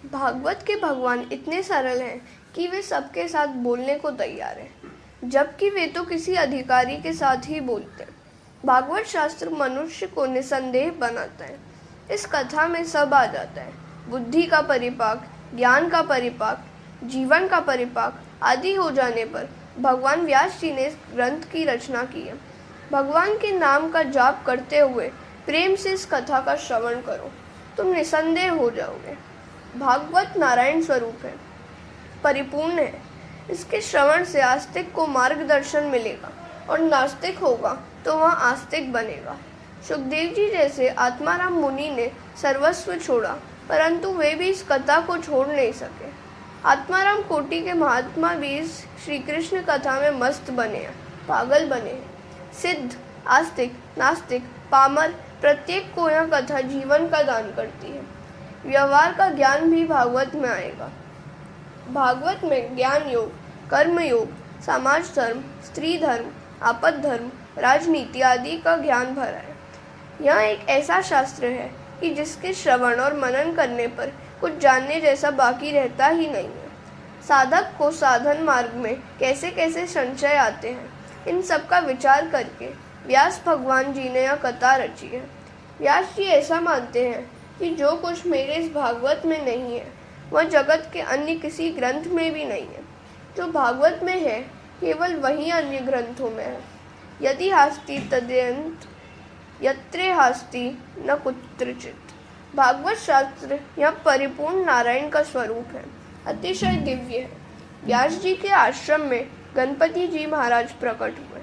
भागवत के भगवान इतने सरल हैं कि वे सबके साथ बोलने को तैयार हैं, जबकि वे तो किसी अधिकारी के साथ ही बोलते हैं। भागवत शास्त्र मनुष्य को निसंदेह बनाता है। इस कथा में सब आ जाता है, बुद्धि का परिपाक, ज्ञान का परिपाक, जीवन का परिपाक आदि हो जाने पर भगवान व्यास जी ने इस ग्रंथ की रचना की है। भगवान के नाम का जाप करते हुए प्रेम से इस कथा का श्रवण करो, तुम निसंदेह हो जाओगे। भागवत नारायण स्वरूप है, परिपूर्ण है। इसके श्रवण से आस्तिक को मार्गदर्शन मिलेगा और नास्तिक होगा तो वह आस्तिक बनेगा। सुखदेव जी जैसे आत्माराम मुनि ने सर्वस्व छोड़ा, परंतु वे भी इस कथा को छोड़ नहीं सके। आत्माराम कोटि के महात्मा भी इस श्री कृष्ण कथा में मस्त बने हैं, पागल बने हैं। सिद्ध, आस्तिक, नास्तिक, पामर, प्रत्येक को यह कथा जीवन का दान करती है। व्यवहार का ज्ञान भी भागवत में आएगा। भागवत में ज्ञान योग, कर्म योग, समाज धर्म, स्त्री धर्म, आपद धर्म, राजनीति आदि का ज्ञान भरा है। यह एक ऐसा शास्त्र है कि जिसके श्रवण और मनन करने पर कुछ जानने जैसा बाकी रहता ही नहीं है। साधक को साधन मार्ग में कैसे कैसे संशय आते हैं, इन सब का विचार करके व्यास भगवान जी ने यह कथा रची है। व्यास जी ऐसा मानते हैं कि जो कुछ मेरे इस भागवत में नहीं है वह जगत के अन्य किसी ग्रंथ में भी नहीं है। जो भागवत में है केवल वही अन्य ग्रंथों में है। यदि हास्ति तद्यंत यत्रे हास्ति न कुत्रचित। भागवत शास्त्र यह परिपूर्ण नारायण का स्वरूप है, अतिशय दिव्य है। व्यास जी के आश्रम में गणपति जी महाराज प्रकट हुए।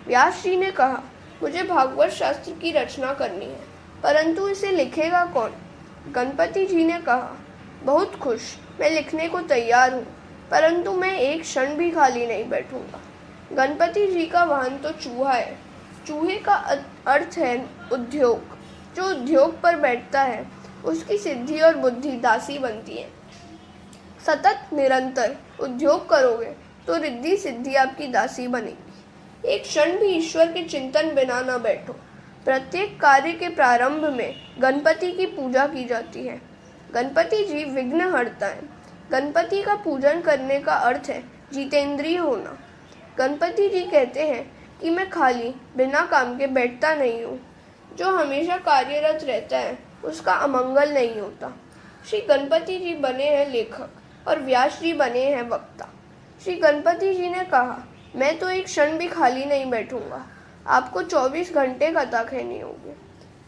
व्यास जी ने कहा, मुझे भागवत शास्त्र की रचना करनी है, परंतु इसे लिखेगा कौन? गणपति जी ने कहा, बहुत खुश, मैं लिखने को तैयार हूँ, परंतु मैं एक क्षण भी खाली नहीं बैठूंगा। गणपति जी का वाहन तो चूहा है। चूहे का अर्थ है उद्योग। जो उद्योग पर बैठता है उसकी सिद्धि और बुद्धि दासी बनती है। सतत निरंतर उद्योग करोगे तो रिद्धि सिद्धि आपकी दासी बनेगी। एक क्षण भी ईश्वर के चिंतन बिना न बैठो। प्रत्येक कार्य के प्रारंभ में गणपति की पूजा की जाती है। गणपति जी विघ्न हरता है। गणपति का पूजन करने का अर्थ है जितेंद्रिय होना। गणपति जी कहते हैं कि मैं खाली बिना काम के बैठता नहीं हूँ। जो हमेशा कार्यरत रहता है उसका अमंगल नहीं होता। श्री गणपति जी बने हैं लेखक और व्यास जी बने हैं वक्ता। श्री गणपति जी ने कहा, मैं तो एक क्षण भी खाली नहीं बैठूंगा, आपको 24 घंटे कथा कहनी होगी।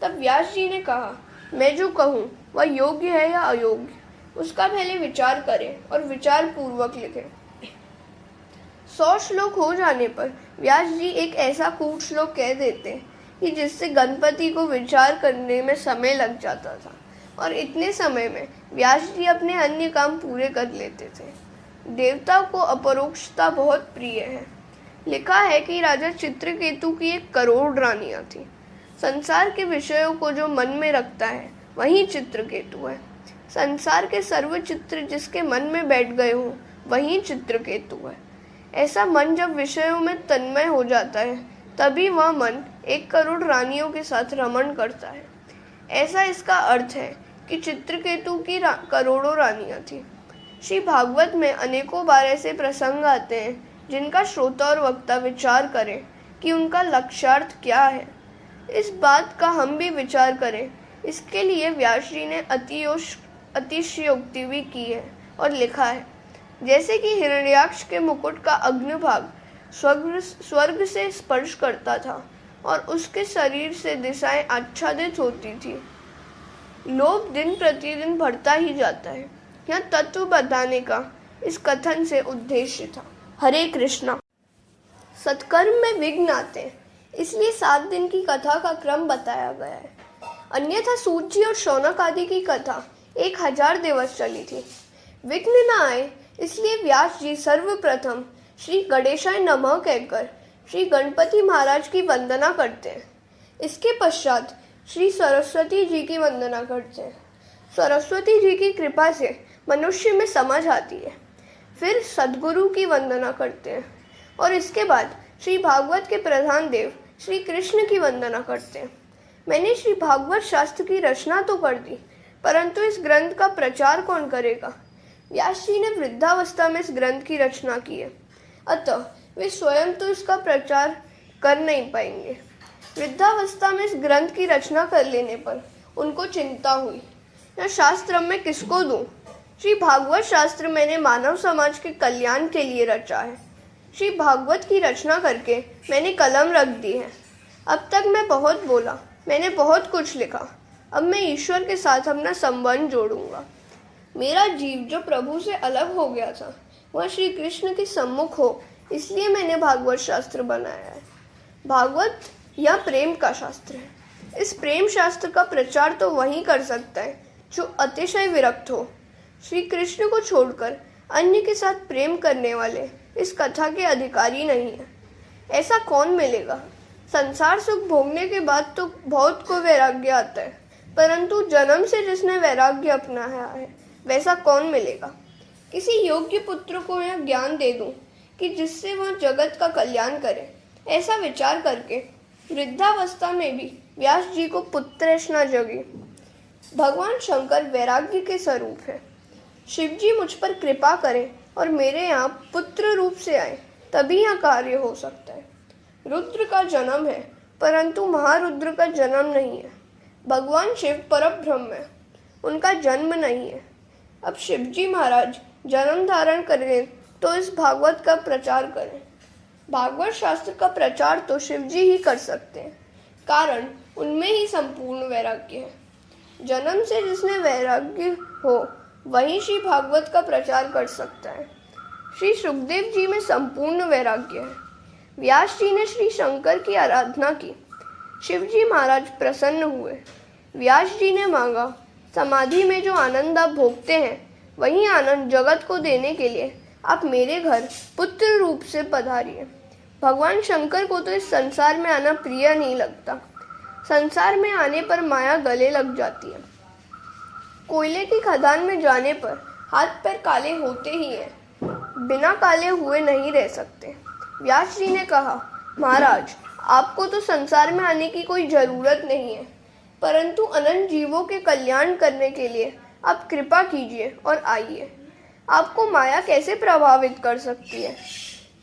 तब व्यास जी ने कहा, मैं जो कहूँ वह योग्य है या अयोग्य, उसका पहले विचार करें और विचार पूर्वक लिखें। 100 श्लोक हो जाने पर व्यास जी एक ऐसा कूट श्लोक कह देते कि जिससे गणपति को विचार करने में समय लग जाता था, और इतने समय में व्यास जी अपने अन्य काम पूरे कर लेते थे। देवता को अपरोक्षता बहुत प्रिय है। लिखा है कि राजा चित्रकेतु की 1 करोड़ रानियां थी। संसार के विषयों को जो मन में रखता है वही चित्रकेतु है। संसार के सर्व चित्र जिसके मन में बैठ गए हों वही चित्रकेतु है। ऐसा मन जब विषयों में तन्मय हो जाता है तभी वह मन 1 करोड़ रानियों के साथ रमण करता है। ऐसा इसका अर्थ है कि चित्रकेतु की करोड़ों रानियां थी। श्री भागवत में अनेकों बार ऐसे प्रसंग आते हैं जिनका श्रोता और वक्ता विचार करें कि उनका लक्ष्यार्थ क्या है। इस बात का हम भी विचार करें, इसके लिए व्यास जी ने अतिशयोक्ति भी की है और लिखा है, जैसे कि हिरण्याक्ष के मुकुट का अग्रभाग स्वर्ग से स्पर्श करता था और उसके शरीर से दिशाएं आच्छादित होती थी। लोभ दिन प्रतिदिन बढ़ता ही जाता है। यह तत्व बताने का इस कथन से उद्देश्य था। हरे कृष्णा। सत्कर्म में विघ्न आते हैं, इसलिए 7 दिन की कथा का क्रम बताया गया है। अन्यथा सूत जी और शौनक आदि की कथा 1000 दिवस चली थी। विघ्न न आए इसलिए व्यास जी सर्वप्रथम श्री गणेशाय नमः कहकर श्री गणपति महाराज की वंदना करते हैं। इसके पश्चात श्री सरस्वती जी की वंदना करते हैं। सरस्वती जी की कृपा से मनुष्य में समझ आती है। फिर सद्गुरु की वंदना करते हैं और इसके बाद श्री भागवत के प्रधान देव श्री कृष्ण की वंदना करते हैं। मैंने श्री भागवत शास्त्र की रचना तो कर दी, परंतु इस ग्रंथ का प्रचार कौन करेगा? व्यास जी ने वृद्धावस्था में इस ग्रंथ की रचना की है, अतः वे स्वयं तो इसका प्रचार कर नहीं पाएंगे। वृद्धावस्था में इस ग्रंथ की रचना कर लेने पर उनको चिंता हुई, यह शास्त्र मैं किसको दूं? श्री भागवत शास्त्र मैंने मानव समाज के कल्याण के लिए रचा है। श्री भागवत की रचना करके मैंने कलम रख दी है। अब तक मैं बहुत बोला, मैंने बहुत कुछ लिखा। अब मैं ईश्वर के साथ अपना संबंध जोड़ूंगा। मेरा जीव जो प्रभु से अलग हो गया था वह श्री कृष्ण के सम्मुख हो, इसलिए मैंने भागवत शास्त्र बनाया है। भागवत यह प्रेम का शास्त्र है। इस प्रेम शास्त्र का प्रचार तो वही कर सकता है जो अतिशय विरक्त हो। श्री कृष्ण को छोड़कर अन्य के साथ प्रेम करने वाले इस कथा के अधिकारी नहीं है। ऐसा कौन मिलेगा? संसार सुख भोगने के बाद तो बहुत को वैराग्य आता है, परंतु जन्म से जिसने वैराग्य अपनाया है वैसा कौन मिलेगा? किसी योग्य पुत्र को यह ज्ञान दे दूं कि जिससे वह जगत का कल्याण करे। ऐसा विचार करके वृद्धावस्था में भी व्यास जी को पुत्रैष्णा जगी। भगवान शंकर वैराग्य के स्वरूप है। शिव जी मुझ पर कृपा करें और मेरे यहाँ पुत्र रूप से आए, तभी यह कार्य हो सकता है। रुद्र का जन्म है, परंतु महारुद्र का जन्म नहीं है। भगवान शिव परब्रह्म है, उनका जन्म नहीं है। अब शिवजी महाराज जन्म धारण करें तो इस भागवत का प्रचार करें। भागवत शास्त्र का प्रचार तो शिवजी ही कर सकते हैं, कारण उनमें ही संपूर्ण वैराग्य है। जन्म से जिसने वैराग्य हो वही श्री भागवत का प्रचार कर सकता है। श्री सुखदेव जी में संपूर्ण वैराग्य है। व्यास जी ने श्री शंकर की आराधना की, शिवजी महाराज प्रसन्न हुए। व्यास जी ने मांगा, समाधि में जो आनंद आप भोगते हैं वही आनंद जगत को देने के लिए आप मेरे घर पुत्र रूप से पधारिए। भगवान शंकर को तो इस संसार में आना प्रिय नहीं लगता। संसार में आने पर माया गले लग जाती है। कोयले की खदान में जाने पर हाथ पैर काले होते ही हैं, बिना काले हुए नहीं रह सकते। व्यास जी ने कहा, महाराज आपको तो संसार में आने की कोई जरूरत नहीं है, परंतु अनंत जीवों के कल्याण करने के लिए आप कृपा कीजिए और आइए। आपको माया कैसे प्रभावित कर सकती है?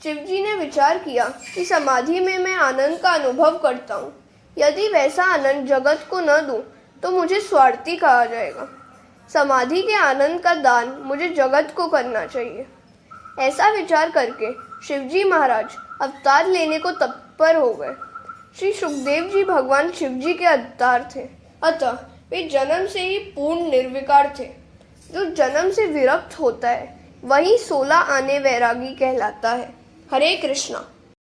शिवजी ने विचार किया कि समाधि में मैं आनंद का अनुभव करता हूँ। यदि वैसा आनंद जगत को न दूं तो मुझे स्वार्थी कहा जाएगा। समाधि के आनंद का दान मुझे जगत को करना चाहिए। ऐसा विचार करके शिवजी महाराज अवतार लेने को तत्पर हो गए। श्री सुखदेव जी भगवान शिवजी के अवतार थे, अतः वे जन्म से ही पूर्ण निर्विकार थे। जो जन्म से विरक्त होता है वही 16 आने वैरागी कहलाता है। हरे कृष्णा।